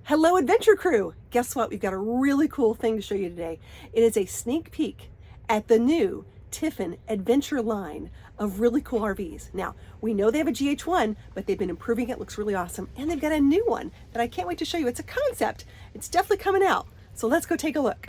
Hello, Adventure Crew! Guess what? We've got a really cool thing to show you today. It is a sneak peek at the new Tiffin Adventure line of really cool RVs. Now, we know they have a GH1, but they've been improving it. Looks really awesome. And they've got a new one that I can't wait to show you. It's a concept. It's definitely coming out. So let's go take a look.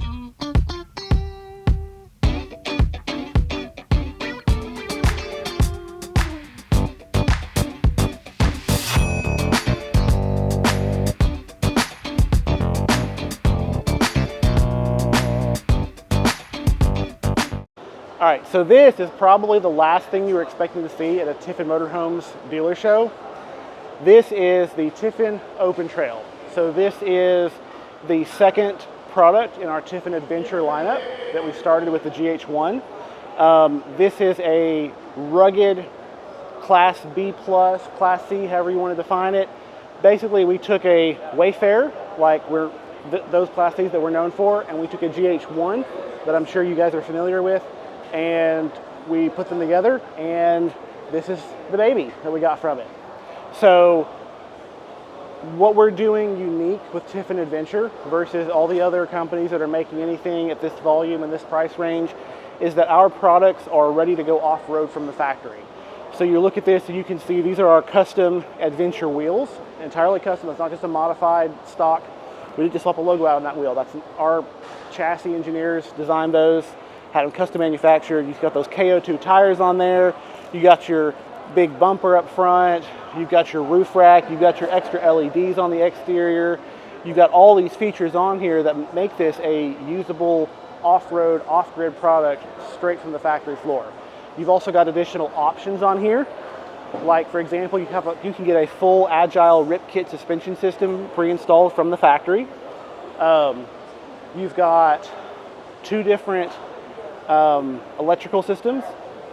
All right, so this is probably the last thing you were expecting to see at a Tiffin Motorhomes dealer show. This is the Tiffin Open Trail. So this is the second product in our Tiffin Adventure lineup that we started with the GH1. This is a rugged Class B+, Class C, however you want to define it. Basically, we took a Wayfarer, like those Class Cs that we're known for, and we took a GH1 that I'm sure you guys are familiar with, and we put them together, and this is the baby that we got from it. So what we're doing unique with Tiffin Adventure versus all the other companies that are making anything at this volume and this price range is that our products are ready to go off-road from the factory. So you look at this and you can see these are our custom Adventure wheels, entirely custom. It's not just a modified stock. We didn't just swap a logo out on that wheel. That's our chassis engineers designed those, had them custom manufactured. You've got those KO2 tires on there. You got your big bumper up front. You've got your roof rack. You've got your extra LEDs on the exterior. You've got all these features on here that make this a usable off-road, off-grid product straight from the factory floor. You've also got additional options on here. Like, for example, you can get a full agile rip kit suspension system pre-installed from the factory. You've got two different electrical systems.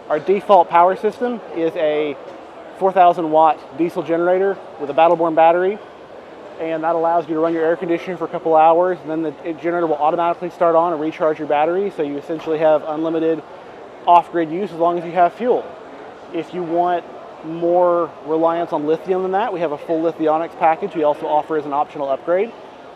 Our default power system is a 4,000 watt diesel generator with a battle-borne battery, and that allows you to run your air conditioner for a couple hours, and then the generator will automatically start on and recharge your battery, so you essentially have unlimited off-grid use as long as you have fuel. If you want more reliance on lithium than that, we have a full lithionics package we also offer as an optional upgrade.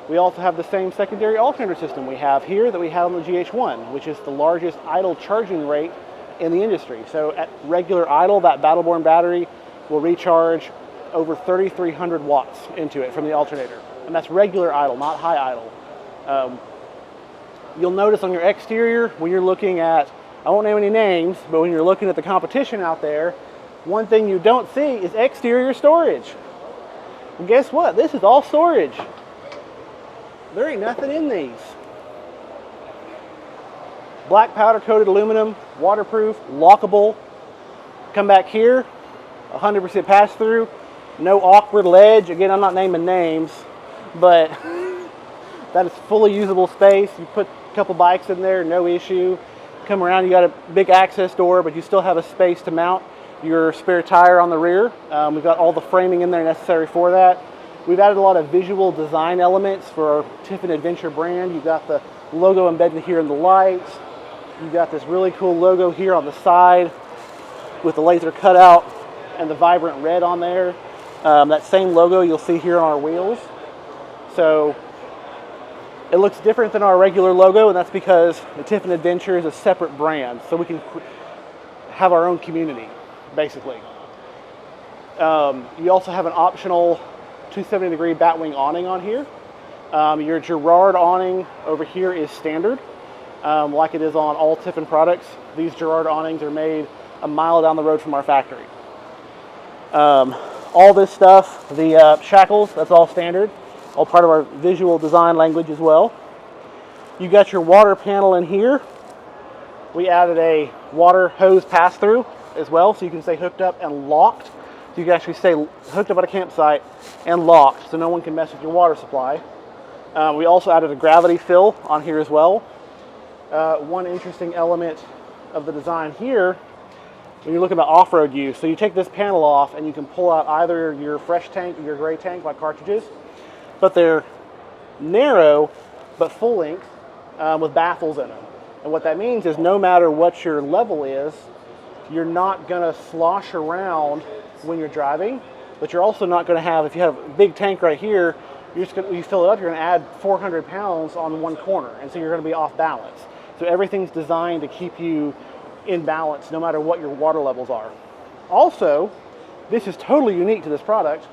We also have the same secondary alternator system we have here that we had on the GH1, which is the largest idle charging rate in the industry. So at regular idle, that battle-borne battery will recharge over 3,300 watts into it from the alternator. And that's regular idle, not high idle. You'll notice on your exterior, when you're looking at, I won't name any names, but when you're looking at the competition out there, one thing you don't see is exterior storage. Well, guess what? This is all storage. There ain't nothing in these. Black powder coated aluminum, waterproof, lockable. Come back here, 100% pass through, no awkward ledge. Again, I'm not naming names, but that is fully usable space. You put a couple bikes in there, no issue. Come around, you got a big access door, but you still have a space to mount your spare tire on the rear. We've got all the framing in there necessary for that. We've added a lot of visual design elements for our Tiffin Adventure brand. You've got the logo embedded here in the lights. You've got this really cool logo here on the side with the laser cutout and the vibrant red on there. That same logo you'll see here on our wheels. So it looks different than our regular logo, and that's because the Tiffin Adventure is a separate brand, so we can have our own community, basically. You also have an optional 270-degree batwing awning on here. Your Girard awning over here is standard, like it is on all Tiffin products. These Girard awnings are made a mile down the road from our factory. All this stuff, the shackles, that's all standard, all part of our visual design language as well. You got your water panel in here. We added a water hose pass-through as well, so you can stay hooked up and locked. So you can actually stay hooked up at a campsite and locked, so no one can mess with your water supply. We also added a gravity fill on here as well. One interesting element of the design here, when you're looking at off-road use, so you take this panel off and you can pull out either your fresh tank or your gray tank, like cartridges, but they're narrow but full length with baffles in them. And what that means is no matter what your level is, you're not going to slosh around when you're driving, but you're also not going to have, if you have a big tank right here, you fill it up, you're going to add 400 pounds on one corner, and so you're going to be off balance. So everything's designed to keep you in balance no matter what your water levels are. Also, this is totally unique to this product.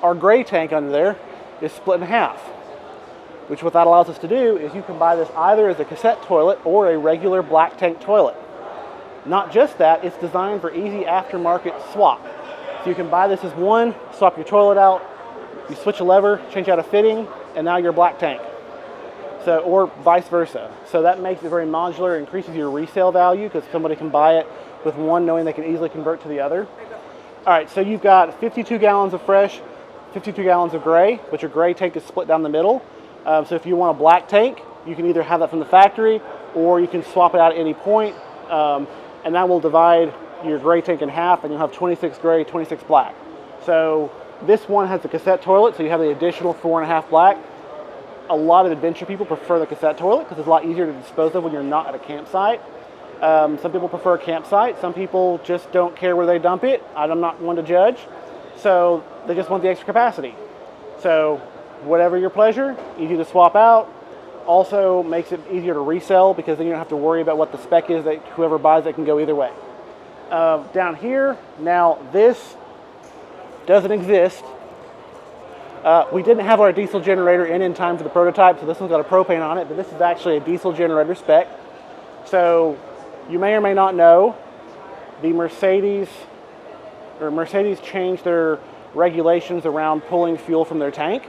Our gray tank under there is split in half, which what that allows us to do is you can buy this either as a cassette toilet or a regular black tank toilet. Not just that, it's designed for easy aftermarket swap. So you can buy this as one, swap your toilet out, you switch a lever, change out a fitting, and now you're black tank. So, or vice versa. So that makes it very modular, increases your resale value because somebody can buy it with one knowing they can easily convert to the other. All right, so you've got 52 gallons of fresh, 52 gallons of gray, but your gray tank is split down the middle. So if you want a black tank, you can either have that from the factory or you can swap it out at any point, and that will divide your gray tank in half, and you'll have 26 gray, 26 black. So this one has the cassette toilet, so you have the additional 4.5 black. A lot of adventure people prefer the cassette toilet because it's a lot easier to dispose of when you're not at a campsite. Some people prefer a campsite. Some people just don't care where they dump it. I'm not one to judge. So they just want the extra capacity. So whatever your pleasure, easy to swap out. Also makes it easier to resell because then you don't have to worry about what the spec is that whoever buys it can go either way. Down here, now this doesn't exist. We didn't have our diesel generator in time for the prototype, so this one's got a propane on it, but this is actually a diesel generator spec. So you may or may not know the Mercedes changed their regulations around pulling fuel from their tank.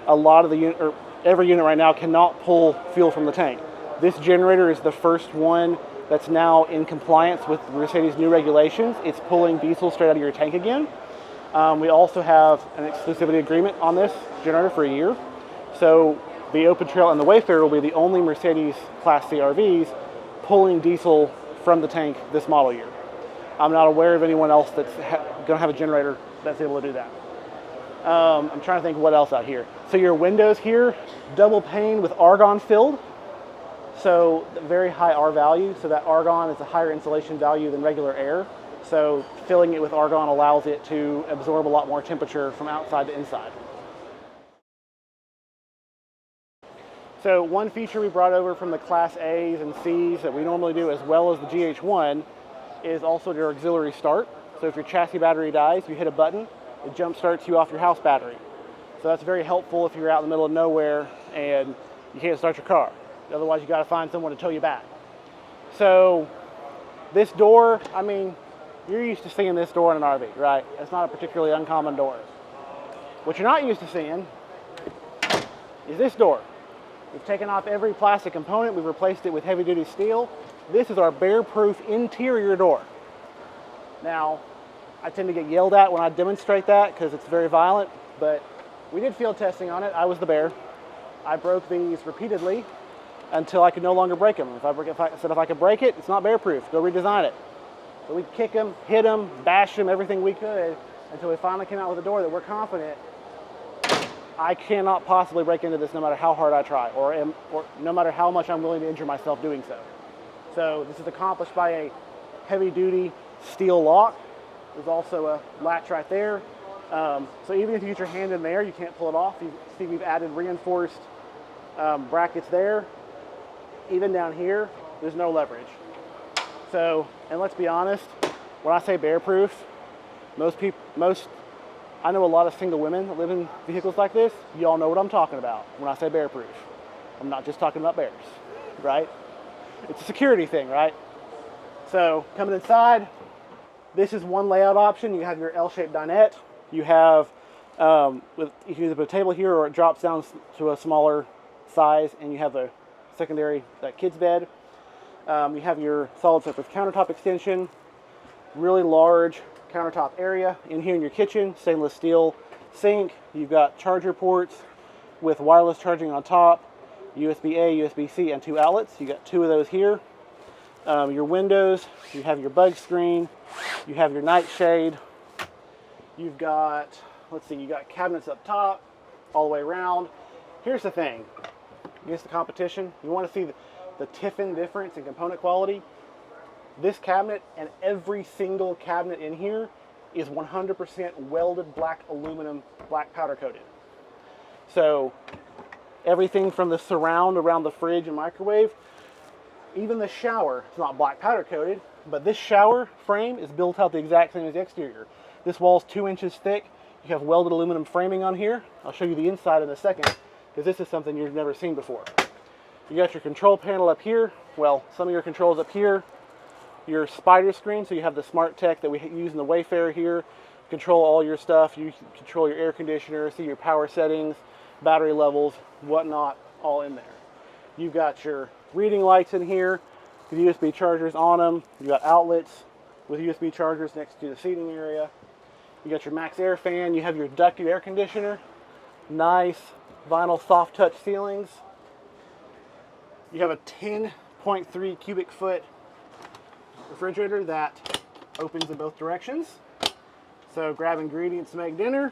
A lot of the every unit right now cannot pull fuel from the tank. This generator is the first one that's now in compliance with Mercedes' new regulations. It's pulling diesel straight out of your tank again. We also have an exclusivity agreement on this generator for a year. So the Open Trail and the Wayfarer will be the only Mercedes Class C RVs pulling diesel from the tank this model year. I'm not aware of anyone else that's going to have a generator that's able to do that. I'm trying to think what else out here. So your windows here, double pane with argon filled. So very high R value. So that argon is a higher insulation value than regular air. So filling it with argon allows it to absorb a lot more temperature from outside to inside. So one feature we brought over from the Class A's and C's that we normally do as well as the GH1 is also your auxiliary start. So if your chassis battery dies, you hit a button, it jump starts you off your house battery. So that's very helpful if you're out in the middle of nowhere and you can't start your car. Otherwise you got to find someone to tow you back. So this door, I mean, you're used to seeing this door in an RV, right? It's not a particularly uncommon door. What you're not used to seeing is this door. We've taken off every plastic component, we've replaced it with heavy-duty steel. This is our bear-proof interior door. Now, I tend to get yelled at when I demonstrate that because it's very violent, but we did field testing on it. I was the bear. I broke these repeatedly until I could no longer break them. If I said if I could break it, it's not bear-proof, go redesign it. So we'd kick them, hit them, bash them, everything we could until we finally came out with a door that we're confident I cannot possibly break into this no matter how hard I try or no matter how much I'm willing to injure myself doing so. So this is accomplished by a heavy-duty steel lock. There's also a latch right there. So even if you get your hand in there, you can't pull it off. You see we've added reinforced brackets there. Even down here, there's no leverage. So, and let's be honest, when I say bear-proof, I know a lot of single women that live in vehicles like this. You all know what I'm talking about when I say bear-proof. I'm not just talking about bears, right? It's a security thing, right? So coming inside, this is one layout option. You have your L-shaped dinette. You have, you can either put a table here or it drops down to a smaller size, and you have a secondary kids bed. You have your solid surface countertop extension, really large countertop area in here in your kitchen, stainless steel sink. You've got charger ports with wireless charging on top, USB-A, USB-C, and 2 outlets. You got 2 of those here. Your windows, you have your bug screen, you have your nightshade. You've got, let's see, you got cabinets up top, all the way around. Here's the thing, against the competition, you want to see the Tiffin difference in component quality. This cabinet and every single cabinet in here is 100% welded black aluminum, black powder coated. So everything from the surround around the fridge and microwave, even the shower, it's not black powder coated, but this shower frame is built out the exact same as the exterior. This wall's 2 inches thick. You have welded aluminum framing on here. I'll show you the inside in a second, because this is something you've never seen before. You got your control panel up here. Well, some of your controls up here. Your Spyder screen, so you have the smart tech that we use in the Wayfarer here. Control all your stuff. You control your air conditioner, see your power settings, battery levels, whatnot, all in there. You've got your reading lights in here, the USB chargers on them. You got outlets with USB chargers next to the seating area. You got your max air fan. You have your ducted air conditioner. Nice vinyl soft touch ceilings. You have a 10.3 cubic foot refrigerator that opens in both directions. So grab ingredients to make dinner,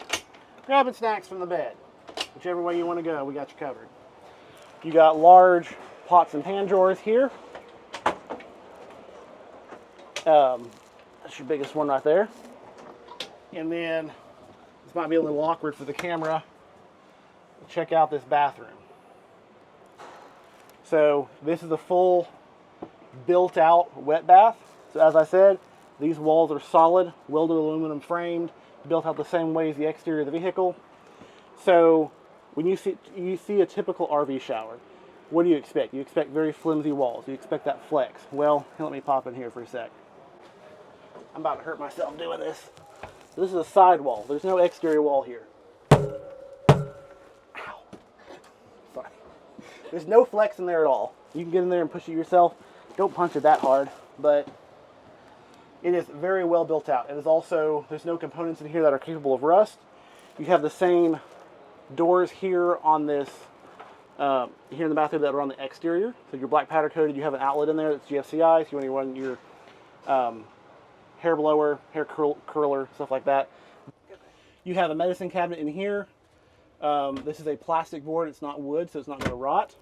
grabbing snacks from the bed. Whichever way you want to go, we got you covered. You got large pots and pan drawers here. That's your biggest one right there. And then, this might be a little awkward for the camera, check out this bathroom. So this is a full built out wet bath. So as I said, these walls are solid, welded aluminum framed, built out the same way as the exterior of the vehicle. So when you see a typical RV shower, what do you expect? You expect very flimsy walls. You expect that flex. Well, let me pop in here for a sec. I'm about to hurt myself doing this. This is a side wall. There's no exterior wall here. Ow. Sorry. There's no flex in there at all. You can get in there and push it yourself. Don't punch it that hard, but it is very well built out. It is also, there's no components in here that are capable of rust. You have the same doors here on this, here in the bathroom that are on the exterior. So your black powder coated, you have an outlet in there that's GFCI, so you want to run your hair blower, hair curler, stuff like that. You have a medicine cabinet in here. This is a plastic board, it's not wood, so it's not going to rot.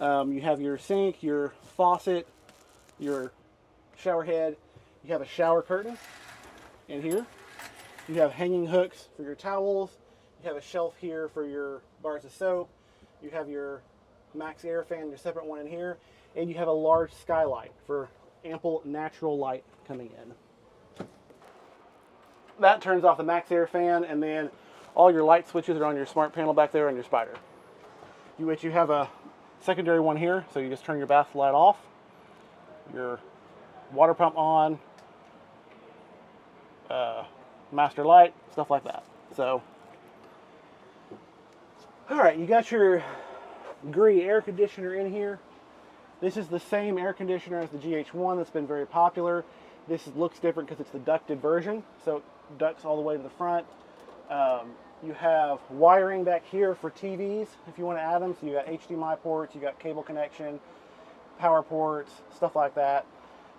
You have your sink, your faucet, your shower head. You have a shower curtain in here. You have hanging hooks for your towels. You have a shelf here for your bars of soap. You have your max air fan, your separate one in here. And you have a large skylight for ample natural light coming in. That turns off the max air fan, and then all your light switches are on your smart panel back there on your Spyder. You have a secondary one here, so you just turn your bath light off, your water pump on, master light, stuff like that. So, all right, you got your Girard air conditioner in here. This is the same air conditioner as the GH1 that's been very popular. This looks different because it's the ducted version, so it ducts all the way to the front. You have wiring back here for TVs if you want to add them. So you got HDMI ports, you got cable connection, power ports, stuff like that.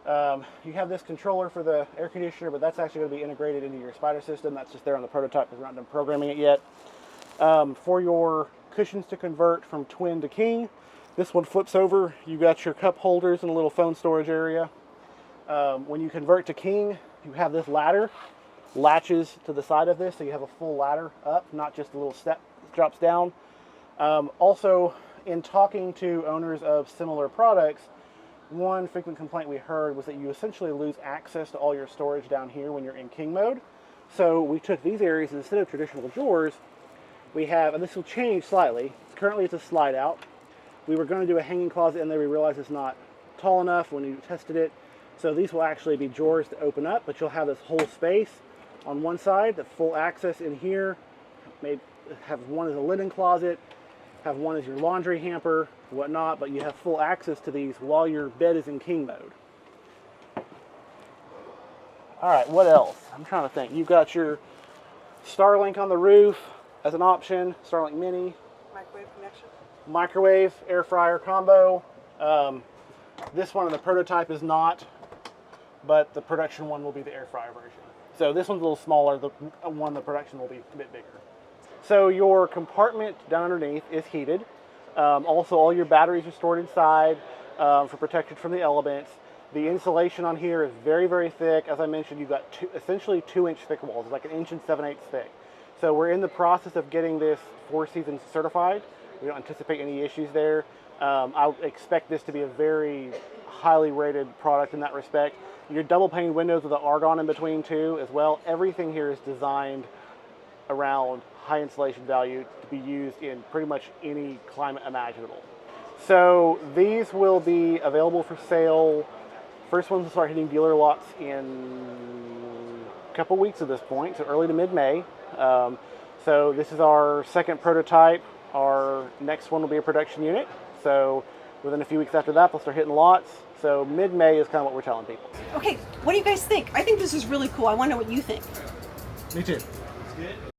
You have this controller for the air conditioner, but that's actually going to be integrated into your Spyder system. That's just there on the prototype because we're not done programming it yet. For your cushions to convert from twin to king, this one flips over. You got your cup holders and a little phone storage area. When you convert to king, you have this ladder latches to the side of this, so you have a full ladder up, not just a little step that drops down. Also, in talking to owners of similar products, one frequent complaint we heard was that you essentially lose access to all your storage down here when you're in king mode. So we took these areas, and instead of traditional drawers, we have, and this will change slightly, currently it's a slide out. We were going to do a hanging closet in there. We realized it's not tall enough when we tested it. So these will actually be drawers to open up, but you'll have this whole space on one side, the full access in here. Maybe have one as a linen closet, have one as your laundry hamper, whatnot, but you have full access to these while your bed is in king mode. All right, what else? I'm trying to think. You've got your Starlink on the roof as an option, Starlink Mini. Microwave connection. Microwave, air fryer combo. This one in the prototype is not, but the production one will be the air fryer version. So this one's a little smaller, the one, the production will be a bit bigger. So your compartment down underneath is heated. Also, all your batteries are stored inside for protection from the elements. The insulation on here is very, very thick. As I mentioned, you've got essentially 2-inch thick walls. It's like 1 7/8 inches thick. So we're in the process of getting this 4 seasons certified. We don't anticipate any issues there. I expect this to be a very highly rated product in that respect. Your double pane windows with the argon in between too as well. Everything here is designed around high insulation value to be used in pretty much any climate imaginable. So these will be available for sale. First ones will start hitting dealer lots in a couple weeks at this point, so early to mid-May. So this is our second prototype. Our next one will be a production unit. So within a few weeks after that, they'll start hitting lots. So mid-May is kind of what we're telling people. Okay, what do you guys think? I think this is really cool. I want to know what you think. Me too. It's good.